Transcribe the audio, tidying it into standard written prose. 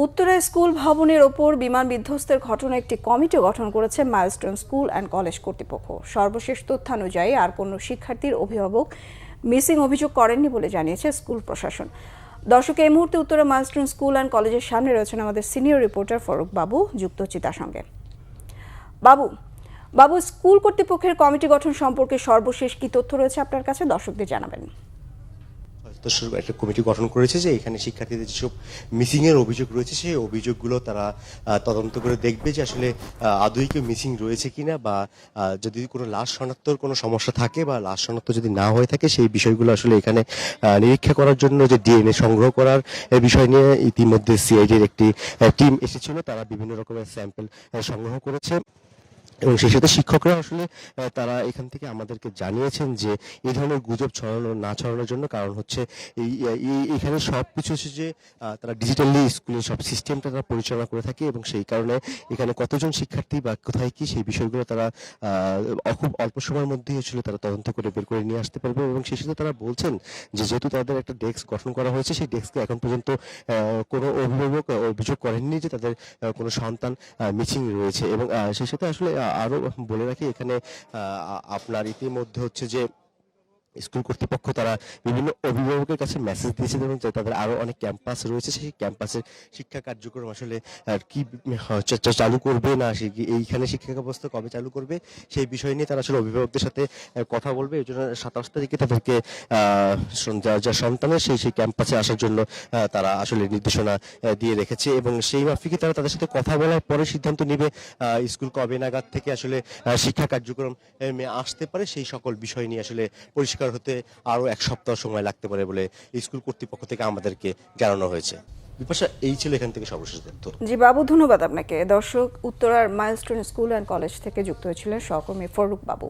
Uttara school ভবনের ওপর বিমান বিধ্বস্তের ঘটনায় একটি কমিটি গঠন করেছে মাইলস্টোন স্কুল অ্যান্ড কলেজ কর্তৃপক্ষ। সর্বশেষ তথ্যানুযায়ী আর কোনো শিক্ষার্থীর অভিভাবক মিসিং অভিযোগ করেননি বলে জানিয়েছে স্কুল প্রশাসন। দর্শক, এই মুহূর্তে উত্তরা মাইলস্টোন স্কুল অ্যান্ড কলেজের সামনে রয়েছেন আমাদের সিনিয়র রিপোর্টার ফারুক বাবু, যুক্ত হচ্ছি তার সঙ্গে। বাবু, স্কুল কর্তৃপক্ষের কমিটি গঠন সম্পর্কে সর্বশেষ কি তথ্য রয়েছে আপনার কাছে, দর্শকদের জানাবেন। একটা কমিটি গঠন করেছে যে এখানে শিক্ষার্থীদের যেসব মিসিং এর অভিযোগ রয়েছে সেই অভিযোগগুলো তারা তদন্ত করে দেখবে যে আসলে আদৌ কেউ মিসিং রয়েছে কিনা, বা যদি কোনো লাশ শনাক্তর কোনো সমস্যা থাকে বা লাশ শনাক্ত যদি না হয়ে থাকে সেই বিষয়গুলো আসলে এখানে নিরীক্ষা করার জন্য যে ডিএনএ সংগ্রহ করার বিষয় নিয়ে ইতিমধ্যে সিআইডির একটি টিম এসেছিল। তারা বিভিন্ন রকমের স্যাম্পল সংগ্রহ করেছে এবং সেই সাথে শিক্ষকরা আসলে তারা এখান থেকে আমাদেরকে জানিয়েছেন যে এই ধরনের গুজব ছড়ানোর জন্য, কারণ হচ্ছে এখানে সব কিছু হচ্ছে যে তারা ডিজিটালি স্কুলের সব সিস্টেমটা তারা পরিচালনা করে থাকে এবং সেই কারণে এখানে কতজন শিক্ষার্থী বা কোথায় কি সেই বিষয়গুলো তারা খুব অল্প সময়ের মধ্যেই আসলে তারা তদন্ত করে বের করে নিয়ে আসতে পারবে। এবং সেই সাথে তারা বলছেন যে যেহেতু তাদের একটা ডেস্ক গঠন করা হয়েছে, সেই ডেস্কে এখন পর্যন্ত কোনো অভিভাবক অভিযোগ করেননি যে তাদের কোনো সন্তান মিসিং রয়েছে। এবং সেই সাথে আসলে আরো বলে রাখি, এখানে আপনার ইতিমধ্যে হচ্ছে যে স্কুল কর্তৃপক্ষ তারা বিভিন্ন অভিভাবকের কাছে মেসেজ দিয়েছে এবং তাদের আরো অনেক ক্যাম্পাস রয়েছে, সেই ক্যাম্পাসের শিক্ষা কার্যক্রম আসলে কি চালু করবে না, এইখানে শিক্ষা ব্যবস্থা কবে চালু করবে সেই বিষয় নিয়ে তারা আসলে অভিভাবকদের সাথে কথা বলবে। এই জন্য 27 তারিখে তাদেরকে যা সন্তানের সেই ক্যাম্পাসে আসার জন্য তারা আসলে নির্দেশনা দিয়ে রেখেছে এবং সেই মাফিকে তারা তাদের সাথে কথা বলার পরে সিদ্ধান্ত নেবে স্কুল কবে নাগাদ থেকে আসলে শিক্ষা কার্যক্রম আসতে পারে। সেই সকল বিষয় নিয়ে আসলে পরিষ্কার হতে আরো এক সপ্তাহ সময় লাগতে পারে বলে স্কুল কর্তৃপক্ষ থেকে আমাদেরকে জানানো হয়েছে। বিপাশা, এই ছিল এখান থেকে সর্বশেষ তথ্য। জি বাবু, ধন্যবাদ আপনাকে। দর্শক, উত্তরার মাইলস্টোন স্কুল অ্যান্ড কলেজ থেকে যুক্ত হয়েছিলেন সহকর্মী ফারুক বাবু।